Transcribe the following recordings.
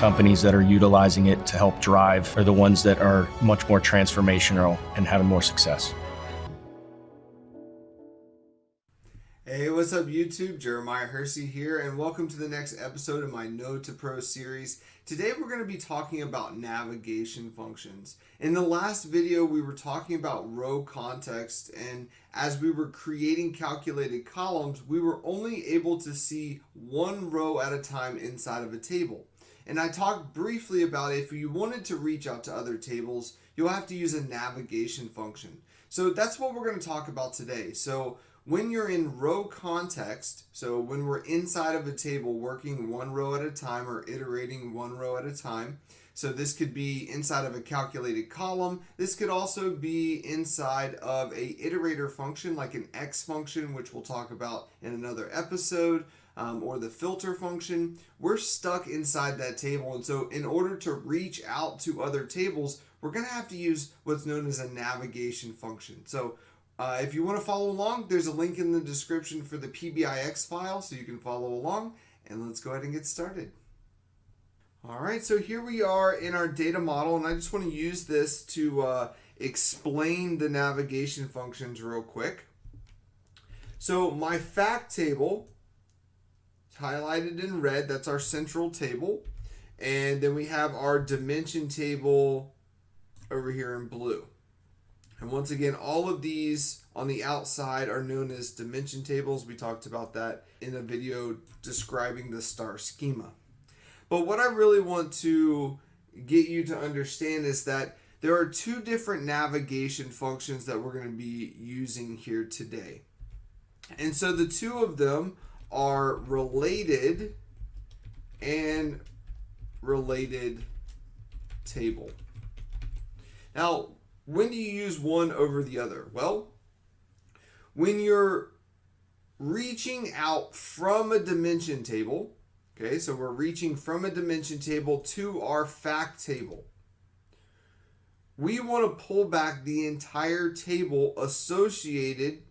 companies that are utilizing it to help drive are the ones that are much more transformational and having more success. Hey, what's up YouTube? Jeremiah Hersey here, and welcome to the next episode of my Node to Pro series. Today we're going to be talking about navigation functions. In the last video we were talking about row context, and as we were creating calculated columns, we were only able to see one row at a time inside of a table. And I talked briefly about if you wanted to reach out to other tables, you'll have to use a navigation function. So that's what we're going to talk about today. So when you're in row context, so when we're inside of a table working one row at a time or iterating one row at a time, so this could be inside of a calculated column. This could also be inside of a iterator function like an X function, which we'll talk about in another episode, or the filter function. We're stuck inside that table, and so in order to reach out to other tables, we're going to have to use what's known as a navigation function. So if you want to follow along, there's a link in the description for the PBIX file so you can follow along, and let's go ahead and get started. Alright, so here we are in our data model, and I just want to use this to explain the navigation functions real quick. So my fact table is highlighted in red, that's our central table, and then we have our dimension table over here in blue. And once again, all of these on the outside are known as dimension tables. We talked about that in a video describing the star schema. But what I really want to get you to understand is that there are two different navigation functions that we're going to be using here today. And so the two of them are related and related table. Now, when do you use one over the other? Well, when you're reaching out from a dimension table, okay, so we're reaching from a dimension table to our fact table. We want to pull back the entire table associated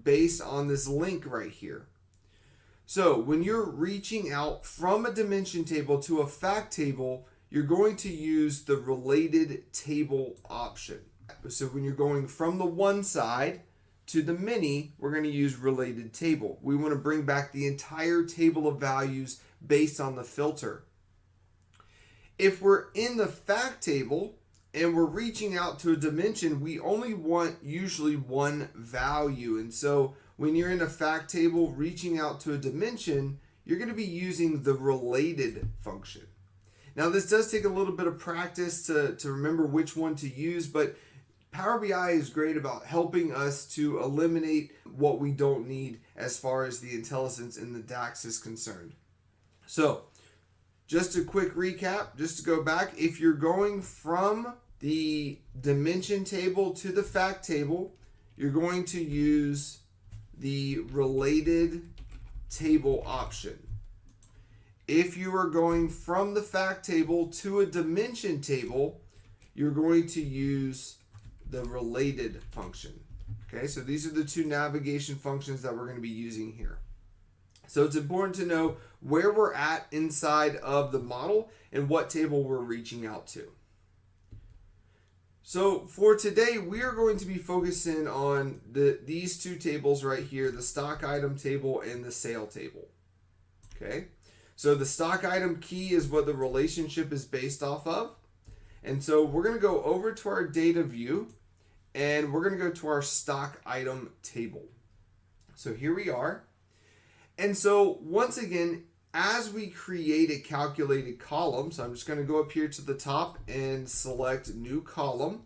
based on this link right here. So when you're reaching out from a dimension table to a fact table, you're going to use the related table option. So when you're going from the one side to the many, we're going to use related table. We want to bring back the entire table of values based on the filter. If we're in the fact table and we're reaching out to a dimension, we only want usually one value. And so when you're in a fact table reaching out to a dimension, you're going to be using the related function. Now this does take a little bit of practice to remember which one to use, but Power BI is great about helping us to eliminate what we don't need as far as the intelligence in the DAX is concerned. So just a quick recap, just to go back, if you're going from the dimension table to the fact table, you're going to use the related table option. If you are going from the fact table to a dimension table, you're going to use the related function. Okay, so these are the two navigation functions that we're going to be using here. So it's important to know where we're at inside of the model and what table we're reaching out to. So for today, we are going to be focusing on these two tables right here, the stock item table and the sale table. Okay. So the stock item key is what the relationship is based off of. And so we're going to go over to our data view and we're going to go to our stock item table. So here we are. And so once again, as we create a calculated column, so I'm just going to go up here to the top and select new column.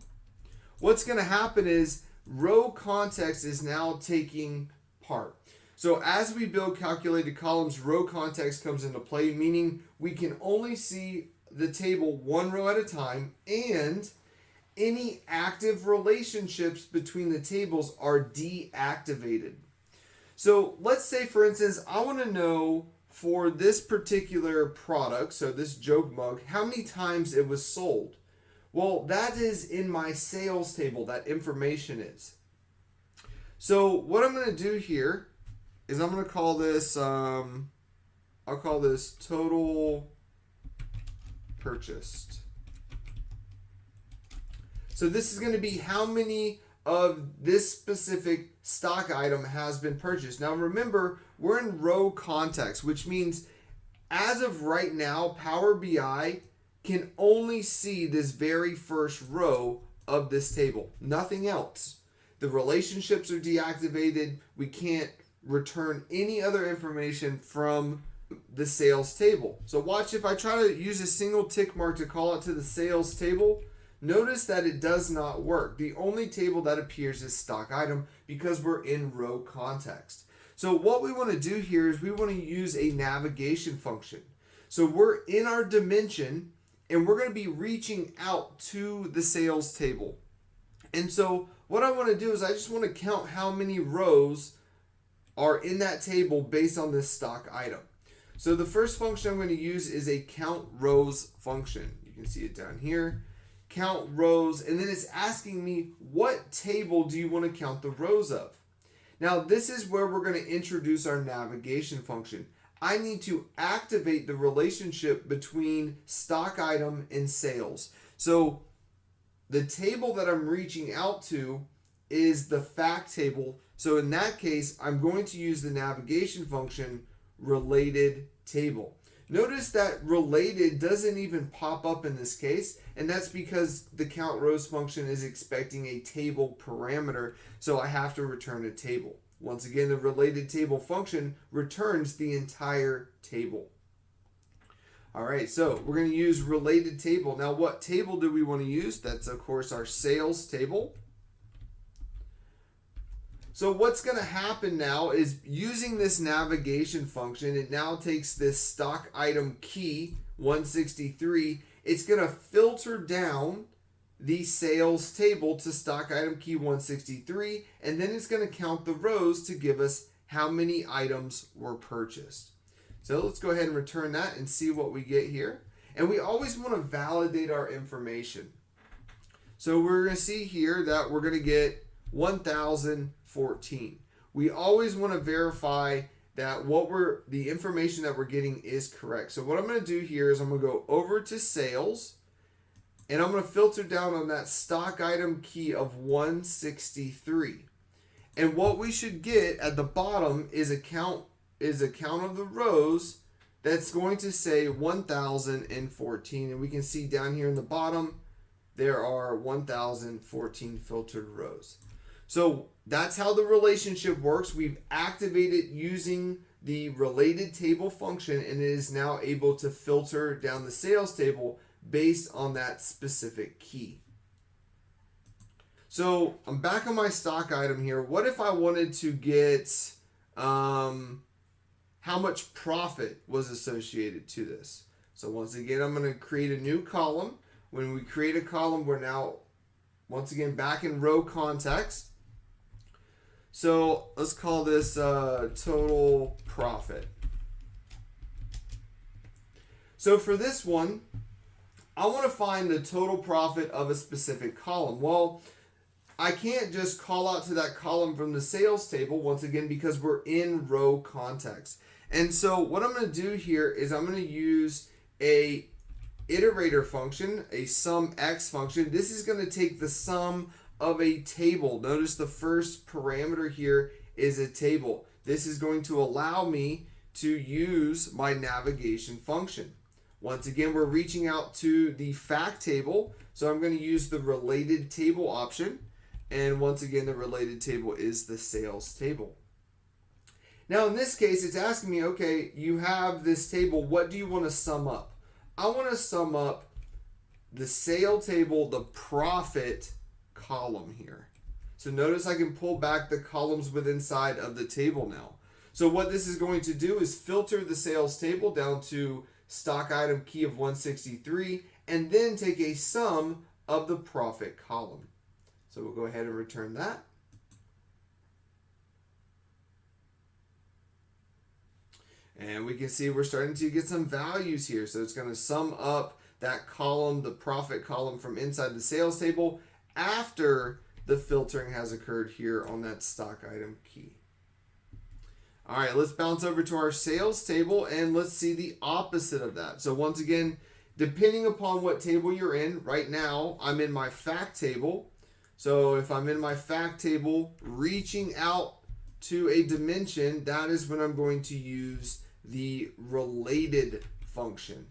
What's going to happen is row context is now taking part. So as we build calculated columns, row context comes into play, meaning we can only see the table one row at a time, and any active relationships between the tables are deactivated. So let's say, for instance, I want to know for this particular product, so this joke mug, how many times it was sold. Well, that is in my sales table, that information is. So what I'm going to do here is I'm going to call this, I'll call this total purchased. So this is going to be how many of this specific stock item has been purchased. Now remember, we're in row context, which means as of right now, Power BI can only see this very first row of this table, nothing else. The relationships are deactivated. We can't return any other information from the sales table. So watch, if I try to use a single tick mark to call out to the sales table, notice that it does not work. The only table that appears is stock item because we're in row context. So what we want to do here is we want to use a navigation function. So we're in our dimension and we're going to be reaching out to the sales table. And so what I want to do is I just want to count how many rows are in that table based on this stock item. So the first function I'm going to use is a count rows function. You can see it down here. Count rows, and then it's asking me what table do you want to count the rows of. Now this is where we're going to introduce our navigation function. I need to activate the relationship between stock item and sales. So the table that I'm reaching out to is the fact table. So in that case, I'm going to use the navigation function related table. Notice that related doesn't even pop up in this case, and that's because the count rows function is expecting a table parameter, so I have to return a table. Once again, the related table function returns the entire table. All right, so we're going to use related table. Now, what table do we want to use? That's, of course, our sales table. So what's going to happen now is using this navigation function, it now takes this stock item key 163. It's going to filter down the sales table to stock item key 163, and then it's going to count the rows to give us how many items were purchased. So let's go ahead and return that and see what we get here. And we always want to validate our information. So we're going to see here that we're going to get 1,014. We always want to verify that the information that we're getting is correct. So what I'm going to do here is I'm going to go over to sales, and I'm going to filter down on that stock item key of 163. And what we should get at the bottom is a count of the rows that's going to say 1,014. And we can see down here in the bottom, there are 1,014 filtered rows. So that's how the relationship works. We've activated using the related table function, and it is now able to filter down the sales table based on that specific key. So I'm back on my stock item here. What if I wanted to get how much profit was associated to this? So once again, I'm going to create a new column. When we create a column, we're now once again back in row context. So let's call this total profit. So for this one, I want to find the total profit of a specific column. Well, I can't just call out to that column from the sales table, once again, because we're in row context. And so what I'm going to do here is I'm going to use a iterator function, a SUMX function. This is going to take the sum of a table. Notice the first parameter here is a table. This is going to allow me to use my navigation function. Once again, we're reaching out to the fact table, so I'm going to use the related table option. And once again, the related table is the sales table. Now in this case, it's asking me, okay, you have this table, what do you want to sum up? I want to sum up the sale table, the profit column here. So notice I can pull back the columns within inside of the table now. So what this is going to do is filter the sales table down to stock item key of 163 and then take a sum of the profit column. So we'll go ahead and return that. And we can see we're starting to get some values here. So it's going to sum up that column, the profit column from inside the sales table after the filtering has occurred here on that stock item key. All right, let's bounce over to our sales table and let's see the opposite of that. So once again, depending upon what table you're in. Right now, I'm in my fact table. So if I'm in my fact table, reaching out to a dimension, that is when I'm going to use the related function.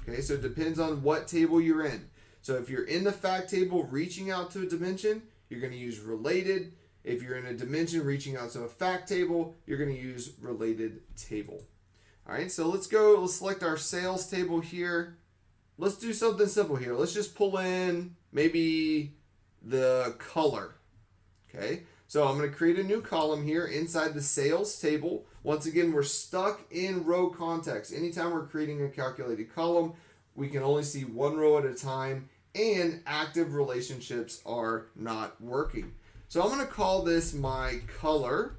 Okay, so it depends on what table you're in. So if you're in the fact table reaching out to a dimension, you're going to use related. If you're in a dimension reaching out to a fact table, you're going to use related table. All right, so let's select our sales table here. Let's do something simple here. Let's just pull in maybe the color. Okay, so I'm going to create a new column here inside the sales table. Once again, we're stuck in row context. Anytime we're creating a calculated column, we can only see one row at a time, and active relationships are not working. So I'm going to call this my color,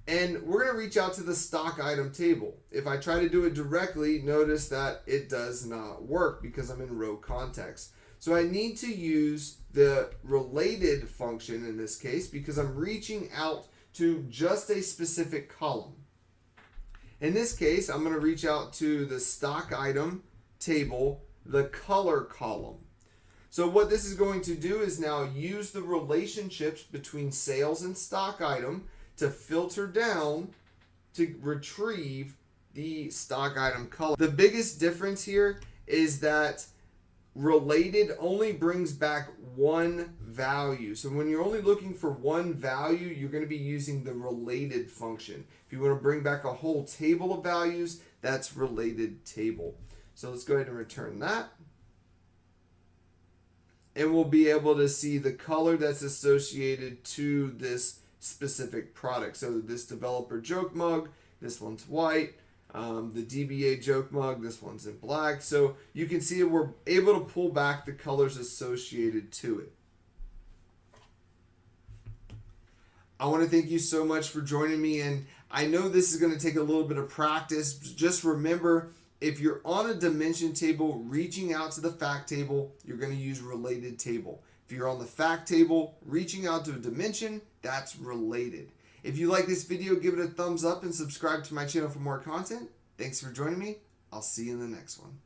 and we're going to reach out to the stock item table. If I try to do it directly, notice that it does not work because I'm in row context. So I need to use the related function in this case because I'm reaching out to just a specific column. In this case, I'm going to reach out to the stock item table, the color column. So what this is going to do is now use the relationships between sales and stock item to filter down to retrieve the stock item color. The biggest difference here is that related only brings back one value. So when you're only looking for one value, you're going to be using the related function. If you want to bring back a whole table of values, that's related table. So let's go ahead and return that. And we'll be able to see the color that's associated to this specific product. So this developer joke mug, this one's white. The DBA joke mug, this one's in black. So you can see we're able to pull back the colors associated to it. I want to thank you so much for joining me, and I know this is going to take a little bit of practice. Just remember, if you're on a dimension table reaching out to the fact table, you're going to use related table. If you're on the fact table reaching out to a dimension, that's related. If you like this video, give it a thumbs up and subscribe to my channel for more content. Thanks for joining me. I'll see you in the next one.